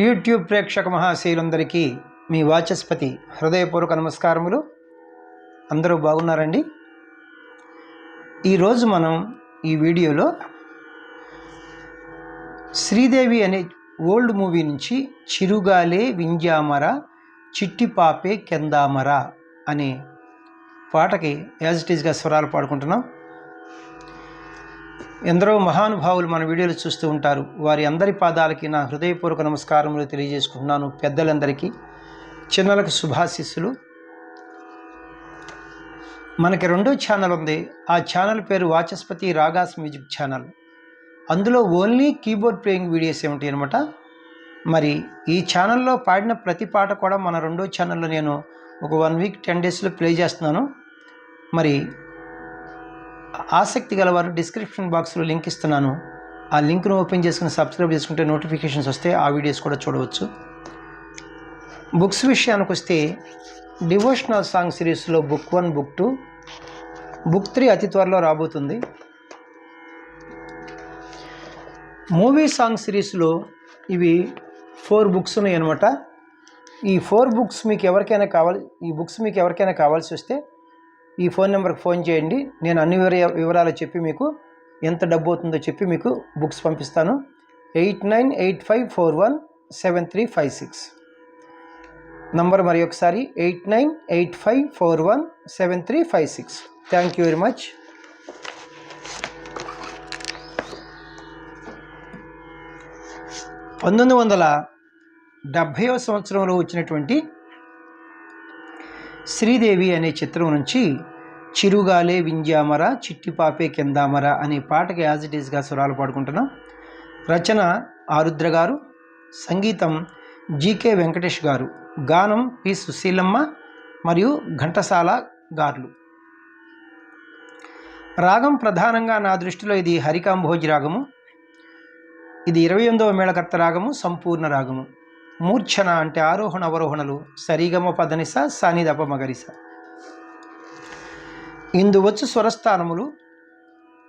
YouTube ప్రేక్షక మహాశయులందరికీ మీ వాచస్పతి హృదయపూర్వక నమస్కారములు. అందరూ బాగున్నారండి. ఈరోజు మనం ఈ వీడియోలో శ్రీదేవి అనే ఓల్డ్ మూవీ నుంచి చిరుగాలే వింజామర చిట్టి పాపే కెందామర అనే పాటకి యాజ్ ఇట్ ఈజ్గా స్వరాలు పాడుకుంటున్నాం. ఎందరో మహానుభావులు మన వీడియోలు చూస్తూ ఉంటారు. వారి అందరి పాదాలకి నా హృదయపూర్వక నమస్కారములు తెలియజేసుకుంటున్నాను. పెద్దలందరికీ, చిన్నలకు శుభాశీస్సులు. మనకి రెండో ఛానల్ ఉంది. ఆ ఛానల్ పేరు వాచస్పతి రాగాస్ మ్యూజిక్ ఛానల్. అందులో ఓన్లీ కీబోర్డ్ ప్లేయింగ్ వీడియోస్ ఉంటాయి అనమాట. మరి ఈ ఛానల్లో పాడిన ప్రతి పాట కూడా మన రెండో ఛానల్లో నేను ఒక 1 వీక్ 10 డేస్లో ప్లే చేస్తున్నాను. మరి ఆసక్తి గలవారు డిస్క్రిప్షన్ బాక్స్లో లింక్ ఇస్తున్నాను. ఆ లింక్ను ఓపెన్ చేసుకుని సబ్స్క్రైబ్ చేసుకుంటే నోటిఫికేషన్స్ వస్తే ఆ వీడియోస్ కూడా చూడవచ్చు. బుక్స్ విషయానికి వస్తే డివోషనల్ సాంగ్ సిరీస్లో బుక్ 1, బుక్ 2, బుక్ 3 అతి త్వరలో రాబోతుంది. మూవీ సాంగ్ సిరీస్లో ఇవి 4 బుక్స్ ఉన్నాయి అనమాట. ఈ 4 బుక్స్ మీకు ఎవరికైనా కావాల్సి వస్తే ఈ ఫోన్ నెంబర్కి ఫోన్ చేయండి. నేను అన్ని వివరాలు చెప్పి మీకు ఎంత డబ్బు అవుతుందో చెప్పి మీకు బుక్స్ పంపిస్తాను. 8985417356 నంబర్ మరి ఒకసారి 8985417356. Thank you very much. సంవత్సరంలో వచ్చినటువంటి శ్రీదేవి అనే చిత్రం నుంచి చిరుగాలే వింజామర చిట్టి పాపే కెందామర అనే పాటకి యాజ్ ఇట్ ఈజ్గా స్వరాలు పాడుకుంటున్నాం. రచన ఆరుద్ర గారు, సంగీతం జీకే వెంకటేష్ గారు, గానం పి సుశీలమ్మ మరియు ఘంటసాల గార్లు. రాగం ప్రధానంగా నా దృష్టిలో ఇది హరికాంభోజి రాగము. ఇది 28వ మేళకర్త రాగము, సంపూర్ణ రాగము. మూర్ఛన అంటే ఆరోహణ అవరోహణలు సరిగమ పదనిస సానిదప మగరిస. ఇందువచ్చు స్వరస్థానములు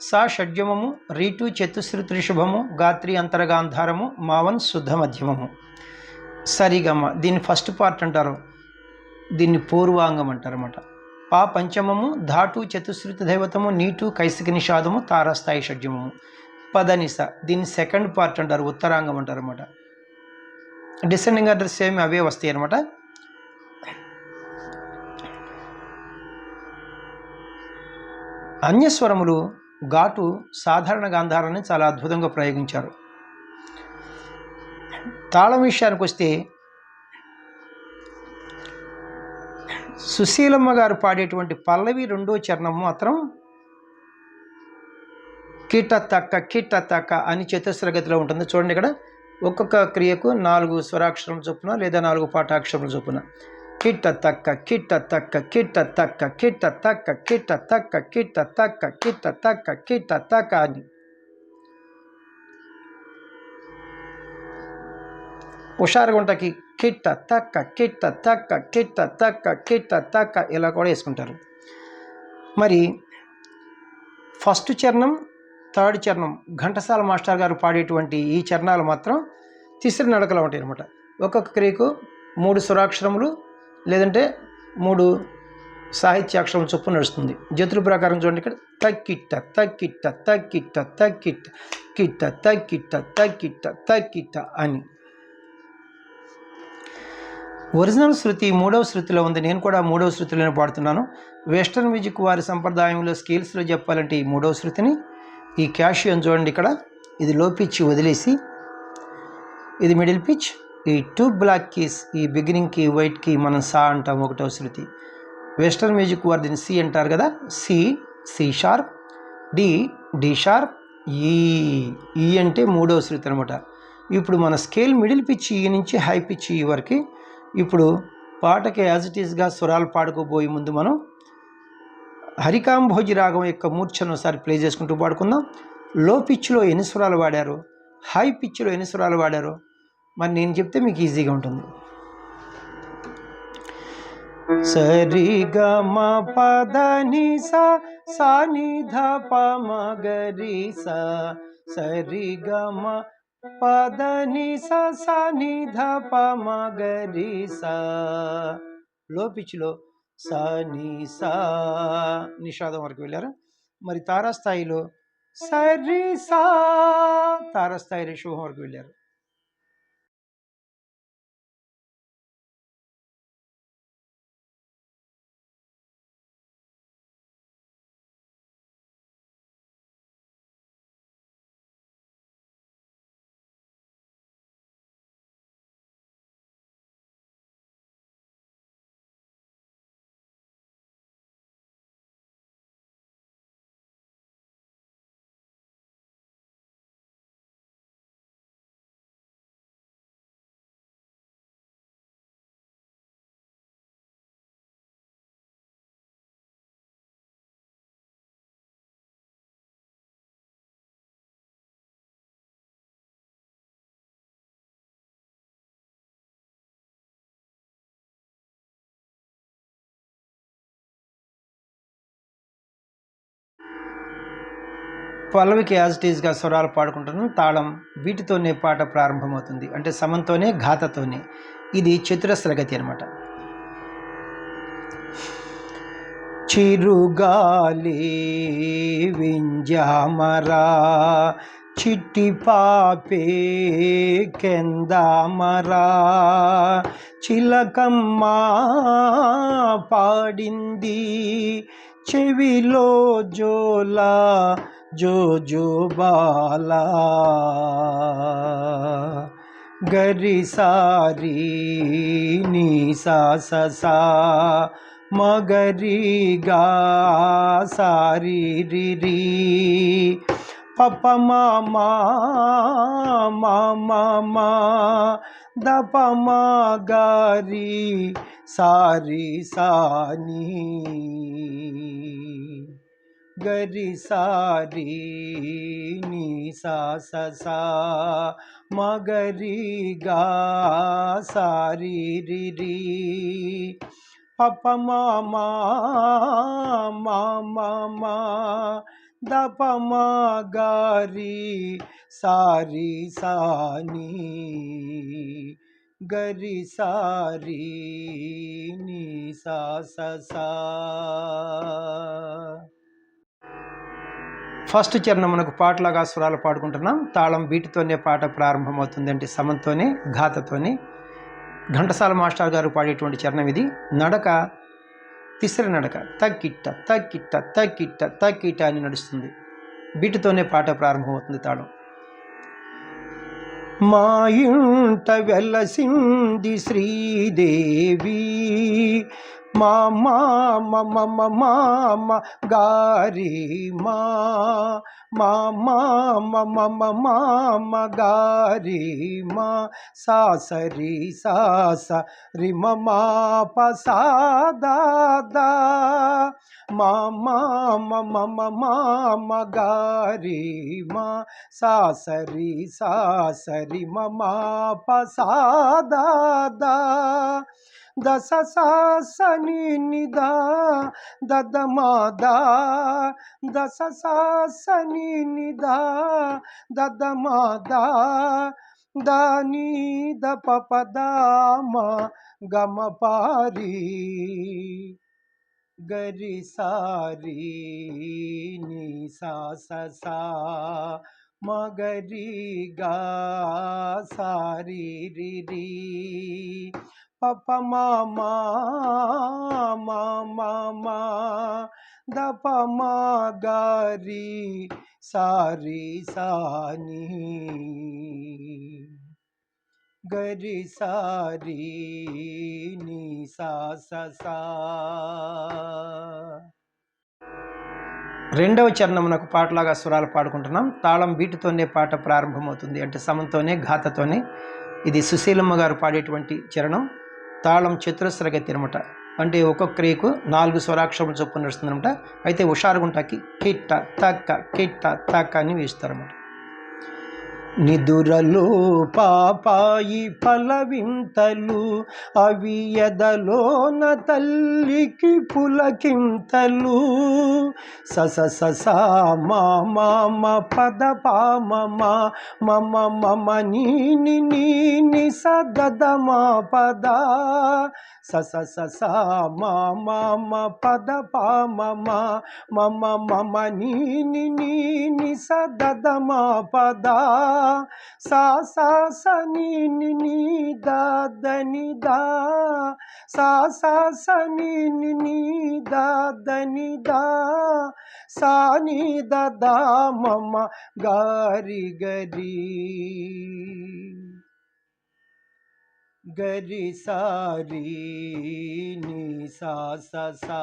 సా షడ్జమము, రీటు చతుశ్రుతి రిషభము, గాత్రి అంతరగాంధారము, మావన్ శుద్ధ మధ్యమము. సరిగమ దీన్ని ఫస్ట్ పార్ట్ అంటారు, దీన్ని పూర్వాంగం అంటారన్నమాట. పా పంచమము, ధాటు చతుశ్రుతి దైవతము, నీటు కైసిక నిషాదము, తారాస్థాయి షడ్జమము. పదనిస దీన్ని సెకండ్ పార్ట్ అంటారు, ఉత్తరాంగం అంటారన్నమాట. డిసెండింగ్ ఆర్డర్ సేమ్ అవే వస్తాయి అన్నమాట. అన్యస్వరములు ఘాటు సాధారణ గాంధారాన్ని చాలా అద్భుతంగా ప్రయోగించారు. తాళం విషయానికి వస్తే సుశీలమ్మ గారు పాడేటువంటి పల్లవి 2వ చరణం మాత్రం కీట తక్క అని చతుస్రగతిలో ఉంటుంది. చూడండి, ఇక్కడ ఒక్కొక్క క్రియకు 4 స్వరాక్షరం చొప్పున లేదా 4 పాఠాక్షరముల చొప్పున. కిట్ట తక్క కిట్ట తక్క కిట్ట తక్క కిట్ట తక్క కిట్ట తక్క కిట్ట తక్క కిట్ట తక్క కిట్ట తక్క అని. హుషారుగుంటకి కిట్ట తక్క కిట్ట తక్క కిట్ట తక్క కిట్ట తక్క ఇలా కూడా వేసుకుంటారు. మరి ఫస్ట్ చరణం, థర్డ్ చరణం ఘంటసాల మాస్టర్ గారు పాడేటువంటి ఈ చరణాలు మాత్రం తిసరి నడకలో ఉంటాయి అన్నమాట. ఒక్కొక్క క్రియకు 3 స్వరాక్షరములు లేదంటే 3 సాహిత్యాక్షరం చొప్పున నడుస్తుంది. జతుల ప్రకారం చూడండి, ఇక్కడ తక్కిట్ట తక్కిట్ట తక్కిట్ట తక్కిట్ట కిట్ట తక్కిట్ట తక్కిట్ట తక్కిట్ట అని. ఒరిజినల్ శృతి 3వ శృతిలో ఉంది. నేను కూడా 3వ శృతిలోనే పాడుతున్నాను. వెస్టర్న్ మ్యూజిక్ వారి సంప్రదాయంలో స్కేల్స్లో చెప్పాలంటే ఈ 3వ శృతిని. ఈ క్యాషియన్ చూడండి, ఇక్కడ ఇది లో పిచ్ వదిలేసి ఇది మిడిల్ పిచ్. ఈ 2 బ్లాక్ కీస్, ఈ బిగినింగ్కి వైట్కి మనం సా అంటాం, 1వ శృతి. వెస్టర్న్ మ్యూజిక్ వారు దీన్ని సి అంటారు కదా. C, C sharp, D, D sharp, E అంటే 3వ శృతి అనమాట. ఇప్పుడు మన స్కేల్ మిడిల్ పిచ్ ఈ నుంచి హై పిచ్ ఈ వరకు. ఇప్పుడు పాటకి యాజ్ ఇట్ ఈస్గా స్వరాలు పాడుకోబోయే ముందు మనం హరికాంభోజి రాగం యొక్క మూర్ఛను ఒకసారి ప్లే చేసుకుంటూ పాడుకుందాం. లో పిచ్లో ఎన్ని స్వరాలు వాడారు, హై పిచ్లో ఎన్ని స్వరాలు వాడారు మరి నేను చెప్తే మీకు ఈజీగా ఉంటుంది. సరి గ మ పద ని సా సా ని ధ ప మ గ రి సా. సరి గ మ పదని స ని ధ ప మ గ రి సా. లో పిచ్లో స ని సా నిషాదం వరకు వెళ్ళారు. మరి తారాస్థాయిలో సరి సా, తారాస్థాయి రిషభం వరకు వెళ్ళారు. పల్లవికి యాజ్ ఇట్ ఈస్గా స్వరాలు పాడుకుంటున్నాం. తాళం వీటితోనే పాట ప్రారంభమవుతుంది, అంటే సమంతోనే ఘాతతోనే. ఇది చతురస్రగతి అనమాట. చిరుగాలి వింజామరా చిట్టి పాపే కెందామరా చిలకమ్మ పాడింది చెవిలో జోలా జో జో బాలా గరి సారి నీ సా సా మగరి గా సారి రి రి పప మా మా దప మా గారి సారి సాని గరి సారి నీ సా సా మగరి గా సారి రి రి పప మా దప మా గారి సారి సాని గరి సారి నీ సా సా. ఫస్ట్ చరణం మనకు పాటలాగా స్వరాలు పాడుకుంటున్నాం. తాళం వీటితోనే పాట ప్రారంభమవుతుంది, అంటే సమంతోనే ఘాతతోనే. ఘంటసాల మాస్టర్ గారు పాడేటువంటి చరణం ఇది. నడక తిసరి నడక, తక్కిట్ట తక్కిట్ట తక్కిట్ట తక్కిట్ట అని నడుస్తుంది. వీటితోనే పాట ప్రారంభమవుతుంది తాళం. మా ఇంట వెలసింది శ్రీదేవి మా మామ గారి మా మామ గారి మా సాసరి సాస రిమ మా పసాదా మా మామ గారి మా సాసరి సాసరి మా పసాదా దస సాసని నిదా దదమాదా దస సాసని నిదా దదమాదా దాని ద పపదామ గమ పారి గరి సారి నీ సా సా మగరి గా సారి రి రి పప మా దప మా గారి సారి సాని గరి సారి నీ సా సా. రెండవ చరణమునకు పాటలాగా స్వరాలు పాడుకుంటున్నాం. తాళం వీటితోనే పాట ప్రారంభమవుతుంది, అంటే సమంతోనే ఘాతతోనే. ఇది సుశీలమ్మ గారు పాడేటువంటి చరణం. తాళం చతురస్రగతి అనమాట, అంటే ఒక్కొక్క క్రియకు 4 స్వరాక్షరములు చొప్పున నడుస్తుంది అనమాట. అయితే హుషారుగుంటాకి కిట్ట తక్క కిట్ట తక్క అని వేస్తారన్నమాట. నిదురలో పాపాయి పలవింతలు అవి ఎదలోన తల్లికి పులకింతలు సస సస మామ పద పామమ మమ మమ నీ సదద మా పద సస సస మామ పద పామమ మమ మమ నీ సదద మా పద సా సా స నీ దా దని దా సా సా స నీ దా దని దా సా నీ ద దా మమ గారి గరి గరి సారి నీ సా సా సా.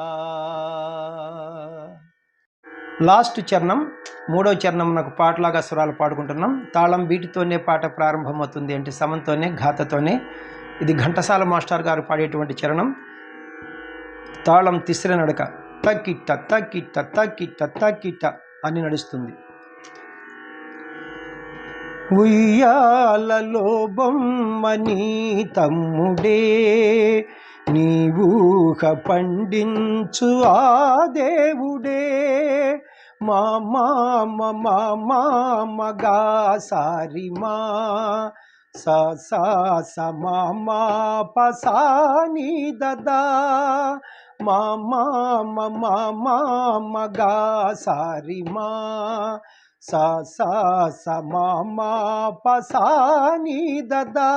లాస్ట్ చరణం మూడో చరణం నాకు పాటలాగా స్వరాలు పాడుకుంటున్నాం. తాళం బీటుతోనే పాట ప్రారంభమవుతుంది, అంటే సమంతోనే ఘాతతోనే. ఇది ఘంటసాల మాస్టర్ గారు పాడేటువంటి చరణం. తాళం తిస్ర నడక తక్కిట్ట తక్కిట్ట తక్కిట్ట తక్కిట్ట అని నడుస్తుంది. ఉయ్యాలలో బొమ్మని తమ్ముడే నీవూహ పండించు ఆ దేవుడే మా మామగా సారి మా స మా పసాని దదా మా మామగా సారి మా స మా పసాని దదా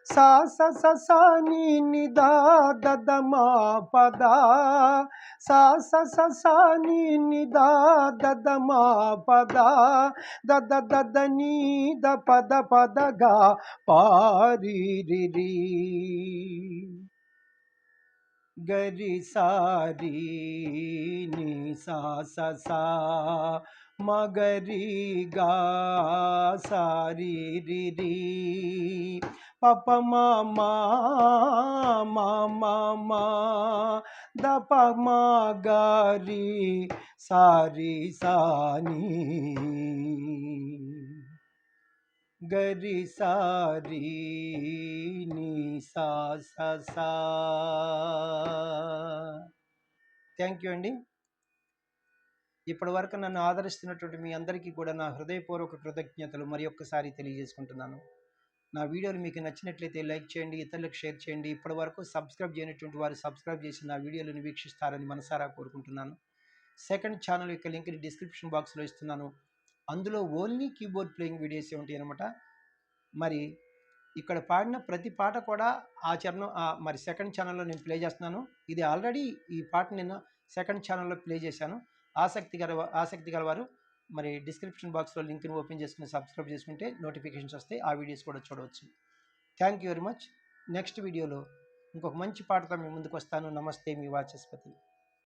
సా స స స నీ దా దద మా పద సా స స స నీ దా దద మా పద దద దద నీ ద పద పద గా పారి రి గరి సారి నీ సా స సా మగరి గా సారి రి పప మా దప మా గారి సారి సాని గరి సారి నీ సా సా సా. థ్యాంక్ యూ అండి. ఇప్పటి వరకు నన్ను ఆదరిస్తున్నటువంటి మీ అందరికీ కూడా నా హృదయపూర్వక కృతజ్ఞతలు మరి ఒక్కసారి తెలియజేసుకుంటున్నాను. నా వీడియోలు మీకు నచ్చినట్లయితే లైక్ చేయండి, ఇతరులకు షేర్ చేయండి. ఇప్పటి వరకు సబ్స్క్రైబ్ చేయనటువంటి వారు సబ్స్క్రైబ్ చేసి నా వీడియోలను వీక్షిస్తారని మనసారా కోరుకుంటున్నాను. సెకండ్ ఛానల్ యొక్క లింక్ని డిస్క్రిప్షన్ బాక్స్లో ఇస్తున్నాను. అందులో ఓన్లీ కీబోర్డ్ ప్లేయింగ్ వీడియోస్ ఉంటాయి అనమాట. మరి ఇక్కడ పాడిన ప్రతి పాట కూడా ఆ చరణం మరి సెకండ్ ఛానల్లో నేను ప్లే చేస్తున్నాను. ఇది ఆల్రెడీ ఈ పాట నేను సెకండ్ ఛానల్లో ప్లే చేశాను. ఆసక్తి గలవారు మరి డిస్క్రిప్షన్ బాక్స్లో లింక్ని ఓపెన్ చేసుకుని సబ్స్క్రైబ్ చేసుకుంటే నోటిఫికేషన్స్ వస్తాయి, ఆ వీడియోస్ కూడా చూడవచ్చు. Thank you very much. Next వీడియోలో ఇంకొక మంచి పాటతో మీ ముందుకు వస్తాను. నమస్తే, మీ వాచస్పతి.